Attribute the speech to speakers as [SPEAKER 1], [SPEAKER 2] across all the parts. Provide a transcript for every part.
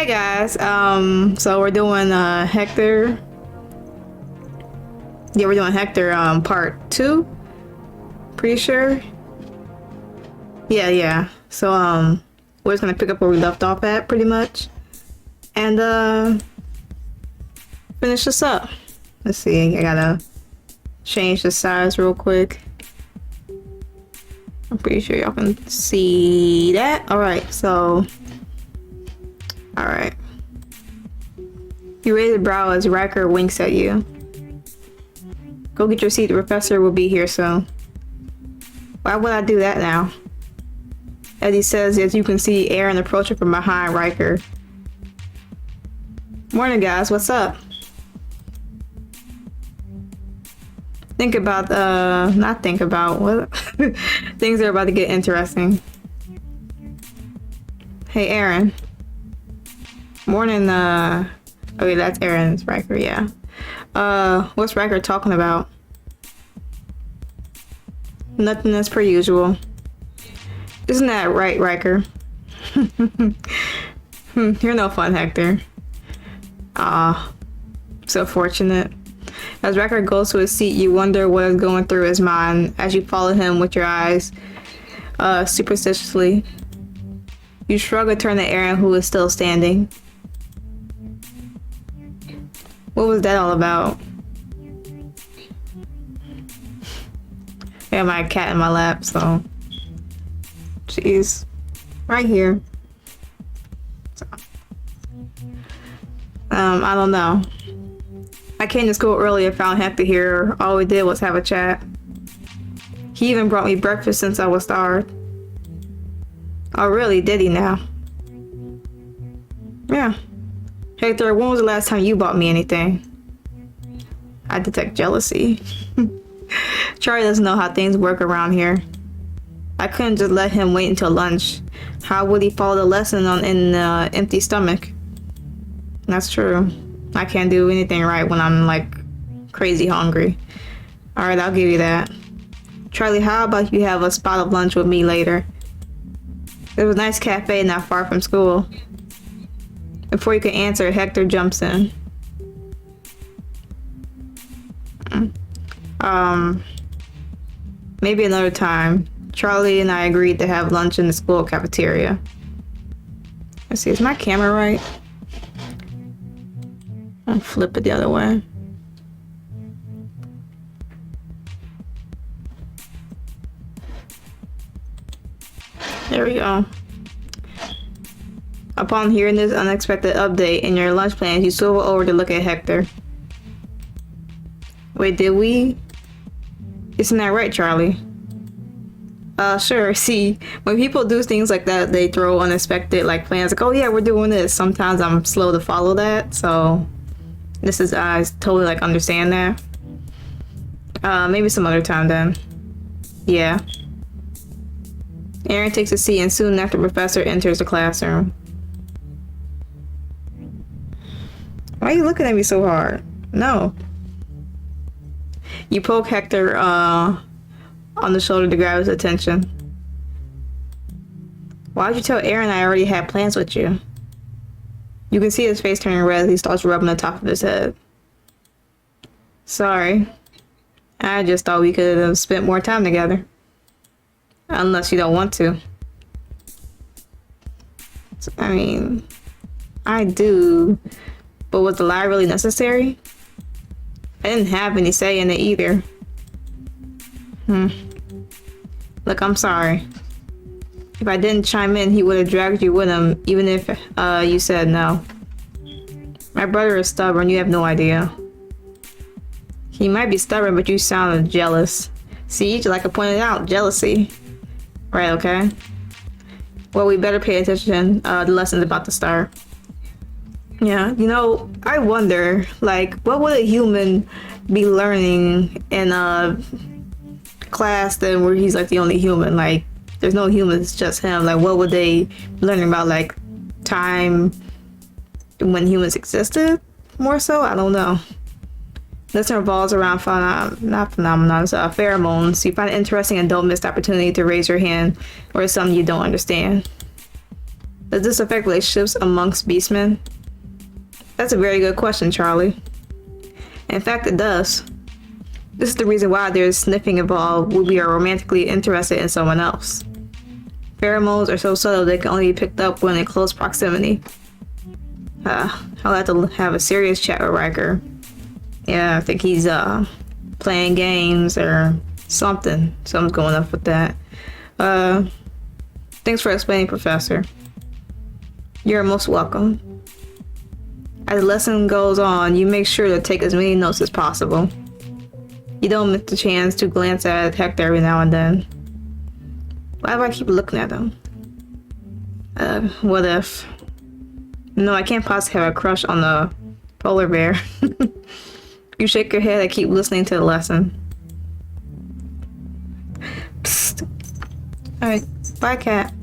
[SPEAKER 1] Hey guys, so we're doing Hector. Yeah, we're doing Hector part 2. Pretty sure. Yeah. So we're just gonna pick up where we left off at pretty much. And finish this up. Let's see, I gotta change the size real quick. I'm pretty sure y'all can see that. Alright, so alright. You raise a brow as Ryker winks at you. Go get your seat, the professor will be here soon. Why would I do that now? As he says, as you can see Aaron approaching from behind Ryker. Morning guys, what's up? Think about, not think about, what? Things are about to get interesting. Hey Aaron. Morning, okay, that's Aaron's Ryker, yeah. What's Ryker talking about? Nothing as per usual. Isn't that right, Ryker? You're no fun, Hector. So fortunate. As Ryker goes to his seat, you wonder what is going through his mind as you follow him with your eyes, superstitiously. You shrug and turn to Aaron, who is still standing. What was that all about? I got my cat in my lap, so... Jeez. Right here. So. I don't know. I came to school early and found Hector here. All we did was have a chat. He even brought me breakfast since I was starved. Oh really? Did he now? Yeah. Hector, when was the last time you bought me anything? I detect jealousy. Charlie doesn't know how things work around here. I couldn't just let him wait until lunch. How would he follow the lesson on in an empty stomach? That's true. I can't do anything right when I'm like crazy hungry. Alright, I'll give you that. Charlie, how about you have a spot of lunch with me later? There's a nice cafe not far from school. Before you can answer, Hector jumps in. Maybe another time. Charlie and I agreed to have lunch in the school cafeteria. Let's see, is my camera right? I'll flip it the other way. There we go. Upon hearing this unexpected update in your lunch plans, you swivel over to look at Hector. Wait, did we? Isn't that right, Charlie? Sure. See, when people do things like that, they throw unexpected like plans like, oh yeah, we're doing this. Sometimes I'm slow to follow that, so this is, I totally like understand that. Maybe some other time then. Yeah. Aaron takes a seat and soon after Professor enters the classroom. Why are you looking at me so hard? No. You poke Hector on the shoulder to grab his attention. Why'd you tell Aaron I already had plans with you? You can see his face turning red as he starts rubbing the top of his head. Sorry. I just thought we could have spent more time together. Unless you don't want to. I mean, I do. But was the lie really necessary? I didn't have any say in it either. Look, I'm sorry. If I didn't chime in, he would have dragged you with him, even if you said no. My brother is stubborn, you have no idea. He might be stubborn, but you sounded jealous. See, like I pointed out, jealousy. Right, okay. Well, we better pay attention. The lesson's about to start. Yeah, you know, I wonder, like, what would a human be learning in a class then where he's like the only human? Like, there's no humans, just him. Like, what would they be learning about, like, time when humans existed? More so? I don't know. This revolves around pheromones. You find it interesting and don't miss the opportunity to raise your hand or something you don't understand. Does this affect relationships amongst beastmen? That's a very good question, Charlie. In fact, it does. This is the reason why there's sniffing involved when we are romantically interested in someone else. Pheromones are so subtle they can only be picked up when in close proximity. I'll have to have a serious chat with Ryker. Yeah, I think he's playing games or something. Something's going up with that. Thanks for explaining, Professor. You're most welcome. As the lesson goes on, you make sure to take as many notes as possible. You don't miss the chance to glance at Hector every now and then. Why do I keep looking at him? What if? No, I can't possibly have a crush on the polar bear. You shake your head and keep listening to the lesson. Psst. Alright, bye, cat.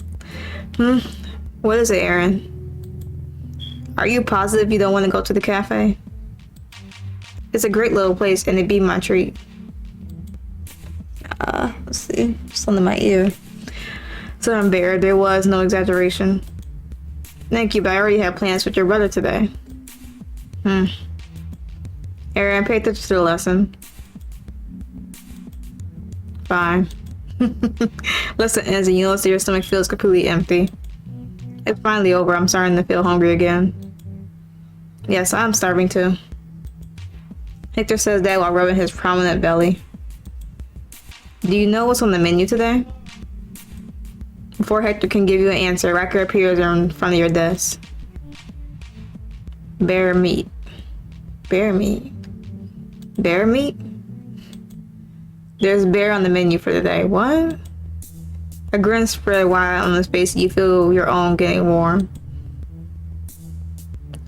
[SPEAKER 1] What is it, Aaron? Are you positive you don't want to go to the cafe? It's a great little place and it'd be my treat. Let's see. Something in my ear. So I'm bare. There was no exaggeration. Thank you, but I already have plans with your brother today. Aaron, pay attention to the lesson. Fine. Lesson ends and you notice that your stomach feels completely empty. It's finally over. I'm starting to feel hungry again. Yes, I'm starving too. Hector says that while rubbing his prominent belly. Do you know what's on the menu today? Before Hector can give you an answer, Ryker appears in front of your desk. Bear meat. Bear meat. Bear meat? There's bear on the menu for today. What? A grin spread wide on his face. You feel your own getting warm.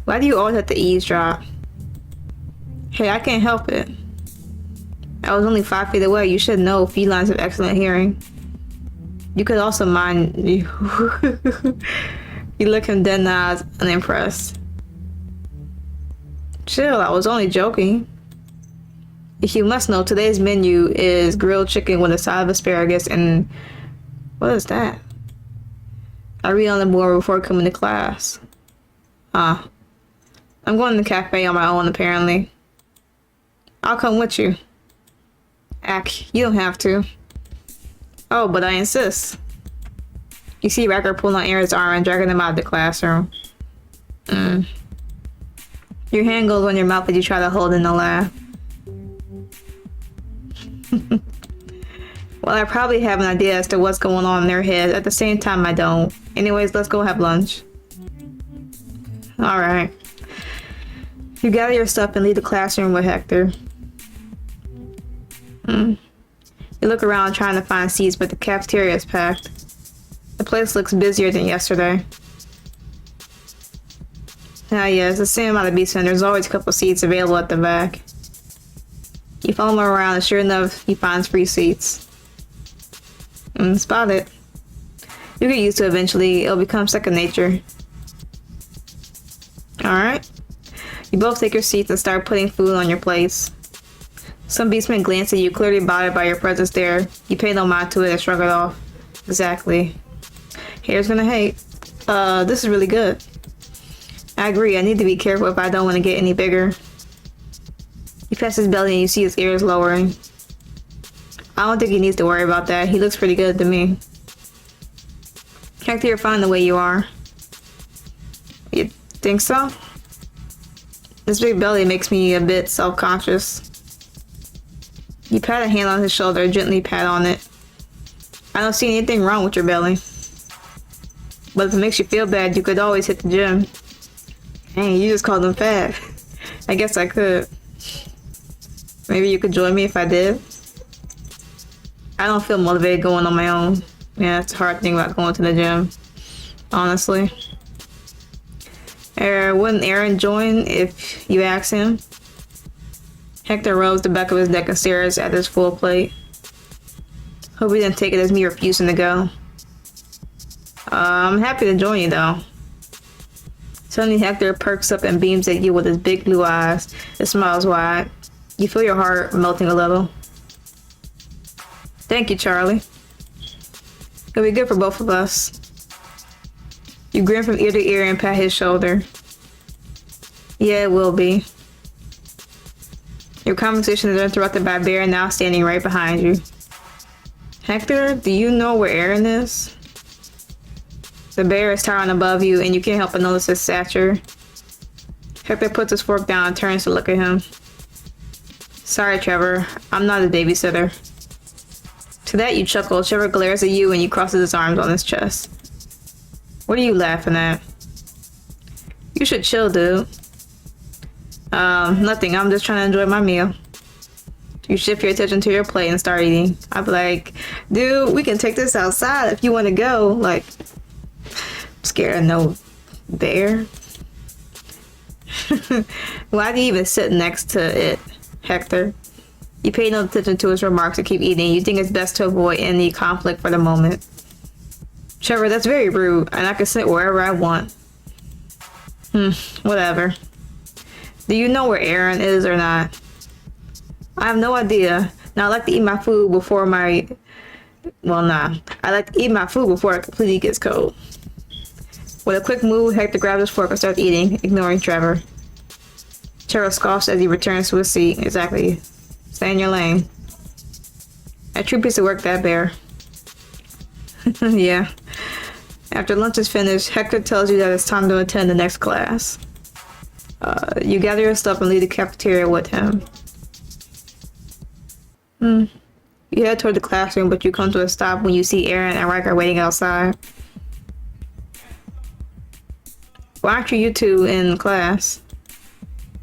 [SPEAKER 1] Why do you always have to eavesdrop? Hey, I can't help it. I was only 5 feet away. You should know felines have excellent hearing. You could also mind you. You look him dead in the eyes, unimpressed. Chill, I was only joking. You must know today's menu is grilled chicken with a side of asparagus and... What is that? I read on the board before coming to class. I'm going to the cafe on my own, apparently. I'll come with you. Ack, you don't have to. Oh, but I insist. You see Ryker pulling on Aaron's arm and dragging him out of the classroom. Your hand goes on your mouth as you try to hold in a laugh. Well, I probably have an idea as to what's going on in their heads. At the same time, I don't. Anyways, let's go have lunch. Alright. You gather your stuff and leave the classroom with Hector. You look around trying to find seats, but the cafeteria is packed. The place looks busier than yesterday. Yeah, it's the same amount of beastmen. There's always a couple seats available at the back. You follow him around and sure enough, he finds free seats. Spot it. You'll get used to it eventually. It'll become second nature. Alright. You both take your seats and start putting food on your plates. Some beastmen glance at you, clearly bothered by your presence there. You pay no mind to it and shrug it off. Exactly. Haters gonna hate. This is really good. I agree, I need to be careful if I don't want to get any bigger. You pass his belly and you see his ears lowering. I don't think he needs to worry about that. He looks pretty good to me. Hector, you're fine the way you are. You think so? This big belly makes me a bit self-conscious. You pat a hand on his shoulder, gently pat on it. I don't see anything wrong with your belly. But if it makes you feel bad, you could always hit the gym. Dang, you just called him fat. I guess I could. Maybe you could join me if I did. I don't feel motivated going on my own. Yeah, it's a hard thing about going to the gym. Honestly. Wouldn't Aaron join if you asked him? Hector rubs the back of his neck and stares at his full plate. Hope he didn't take it as me refusing to go. I'm happy to join you though. Suddenly Hector perks up and beams at you with his big blue eyes. His smile's wide. You feel your heart melting a little. Thank you, Charlie. It'll be good for both of us. You grin from ear to ear and pat his shoulder. Yeah, it will be. Your conversation is interrupted by Bear now standing right behind you. Hector, do you know where Aaron is? The bear is towering above you and you can't help but notice his stature. Hector puts his fork down and turns to look at him. Sorry, Trevor. I'm not a babysitter. To that you chuckle. Trevor glares at you and he crosses his arms on his chest. What are you laughing at? You should chill, dude. Nothing. I'm just trying to enjoy my meal. You shift your attention to your plate and start eating. I'd be like, dude, we can take this outside if you want to go. Like, I'm scared of no bear. Why do you even sit next to it, Hector? You pay no attention to his remarks and keep eating. You think it's best to avoid any conflict for the moment. Trevor, that's very rude, and I can sit wherever I want. Whatever. Do you know where Aaron is or not? I have no idea. Now I like to eat my food before my... Well, nah. I like to eat my food before it completely gets cold. With a quick move, Hector grabs his fork and starts eating, ignoring Trevor. Trevor scoffs as he returns to his seat. Exactly. Stay in your lane. A true piece of work, that bear. Yeah. After lunch is finished, Hector tells you that it's time to attend the next class. You gather your stuff and leave the cafeteria with him. You head toward the classroom, but you come to a stop when you see Aaron and Ryker waiting outside. Why aren't you two in class?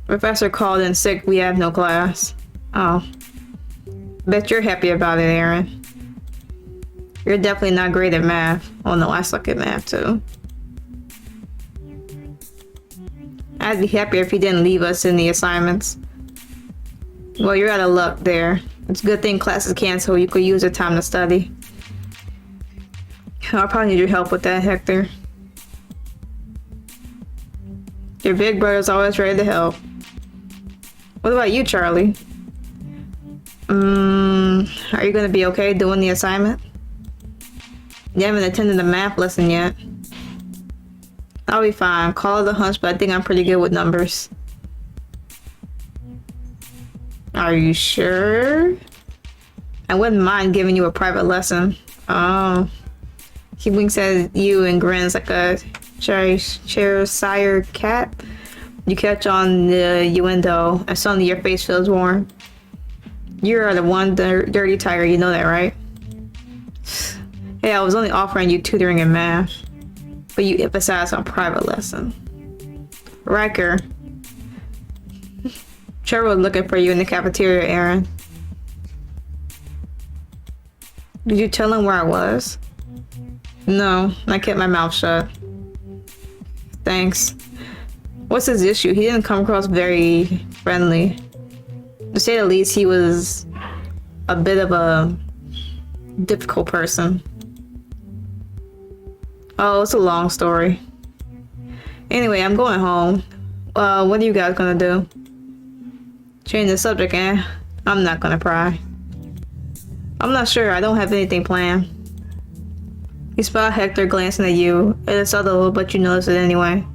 [SPEAKER 1] Professor called in sick. We have no class. Oh. Bet you're happy about it, Aaron. You're definitely not great at math. Oh no, I suck at math too. I'd be happier if you didn't leave us in the assignments. Well, you're out of luck there. It's a good thing class is canceled. You could use the time to study. I'll probably need your help with that, Hector. Your big brother's always ready to help. What about you, Charlie? Are you gonna be okay doing the assignment? You haven't attended the math lesson yet. I'll be fine. Call it a hunch, but I think I'm pretty good with numbers. Are you sure? I wouldn't mind giving you a private lesson. Oh. He winks at you and grins like a Cheshire cat. You catch on the innuendo, and suddenly your face feels warm. You're the one dirty tiger, you know that, right? Hey, I was only offering you tutoring in math, but you emphasize on private lesson. Ryker. Trevor was looking for you in the cafeteria, Aaron. Did you tell him where I was? No, I kept my mouth shut. Thanks. What's his issue? He didn't come across very friendly. To say the least, he was a bit of a difficult person. Oh, it's a long story. Anyway, I'm going home. What are you guys gonna do? Change the subject, eh? I'm not gonna pry. I'm not sure. I don't have anything planned. You spot Hector glancing at you. It is subtle, but you notice it anyway.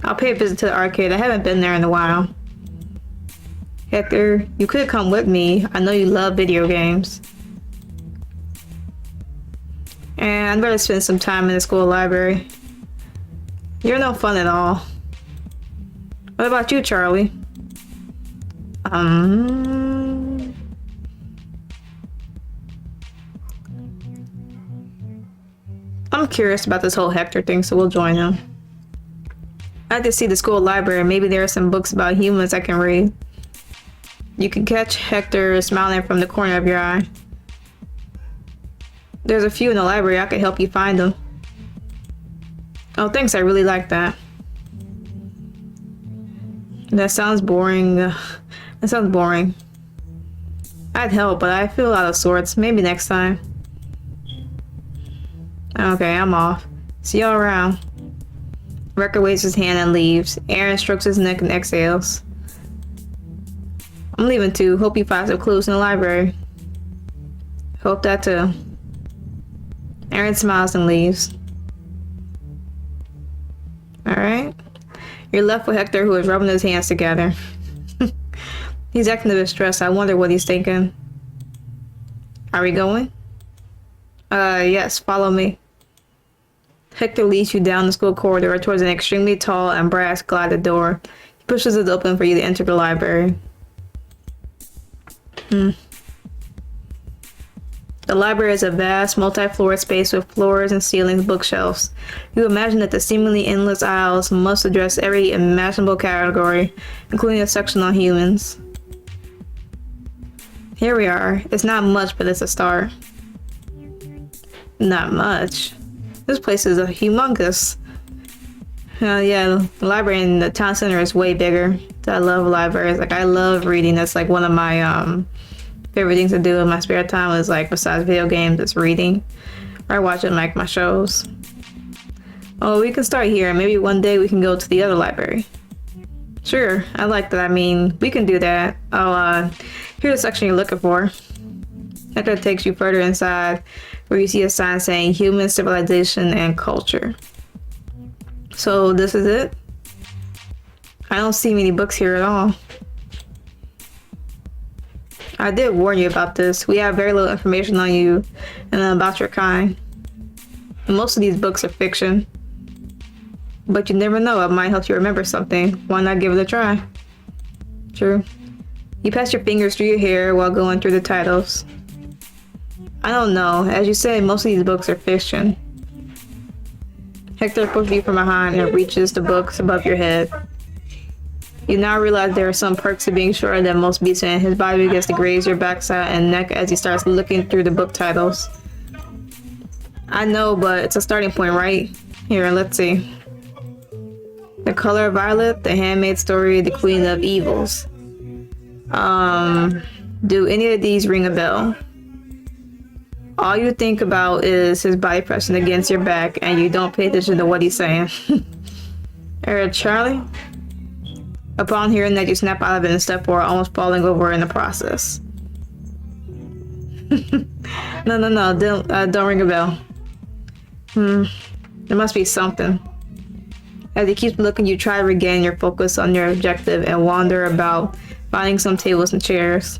[SPEAKER 1] I'll pay a visit to the arcade. I haven't been there in a while. Hector, you could come with me. I know you love video games. And I'd rather spend some time in the school library. You're no fun at all. What about you, Charlie? I'm curious about this whole Hector thing, so we'll join him. I like to see the school library. Maybe there are some books about humans I can read. You can catch Hector smiling from the corner of your eye. There's a few in the library. I could help you find them. Oh, thanks. I really like that. That sounds boring. That sounds boring. I'd help, but I feel out of sorts. Maybe next time. Okay, I'm off. See y'all around. Ryker waves his hand and leaves. Aaron strokes his neck and exhales. I'm leaving too. Hope you find some clues in the library. Hope that too. Aaron smiles and leaves. Alright. You're left with Hector, who is rubbing his hands together. He's acting a bit stressed. I wonder what he's thinking. Are we going? Yes, follow me. Hector leads you down the school corridor towards an extremely tall and brass gladded door. He pushes it open for you to enter the library. The library is a vast, multi-floor space with floors and ceilings, bookshelves. You imagine that the seemingly endless aisles must address every imaginable category, including a section on humans. Here we are. It's not much, but it's a start. Not much. This place is humongous. Yeah, the library in the town center is way bigger. I love libraries. Like, I love reading. That's like one of my favorite things to do in my spare time is, like, besides video games, it's reading. Or I watch it like my shows. Oh, we can start here. Maybe one day we can go to the other library. Sure, I like that. I mean, we can do that. Oh, here's the section you're looking for. That takes you further inside, where you see a sign saying Human Civilization and Culture. So this is it? I don't see many books here at all. I did warn you about this. We have very little information on you and about your kind. Most of these books are fiction. But you never know, it might help you remember something. Why not give it a try? True. You pass your fingers through your hair while going through the titles. I don't know. As you said, most of these books are fiction. Hector pushes you from behind and reaches the books above your head. You now realize there are some perks to being shorter than most beastmen. His body begins to graze your backside and neck as he starts looking through the book titles. I know, but it's a starting point, right? Here, let's see. The Color of Violet, The Handmaid's Story, The Queen of Evils. Do any of these ring a bell? All you think about is his body pressing against your back, and you don't pay attention to what he's saying. Charlie? Upon hearing that, you snap out of it and step forward, almost falling over in the process. No, don't ring a bell. There must be something. As he keeps looking, you try to regain your focus on your objective and wander about, finding some tables and chairs.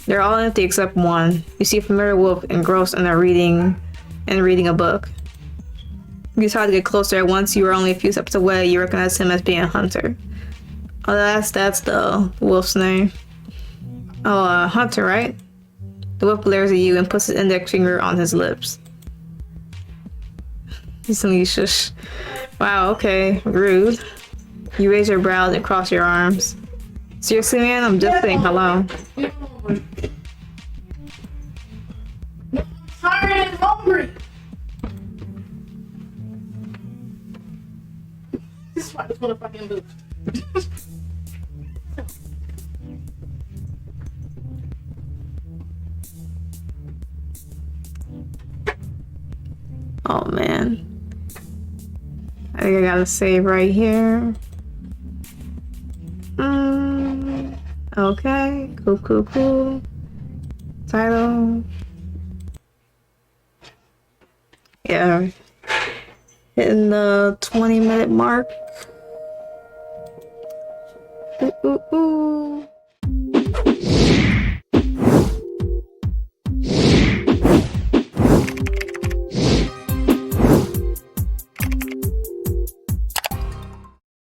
[SPEAKER 1] They're all empty except one. You see a familiar wolf engrossed in reading a book. You try to get closer, and once you are only a few steps away, you recognize him as being a hunter. Oh, that's the wolf's name. Oh, Hunter, right? The wolf glares at you and puts his index finger on his lips. Instantly shush. Wow, okay, rude. You raise your brows and cross your arms. Seriously, man, I'm just saying hello.
[SPEAKER 2] Sorry, I'm hungry. This is why I just want to fucking move.
[SPEAKER 1] Oh man. I think I gotta save right here. Okay, cool. Title. Yeah. Hitting the 20-minute mark. Ooh.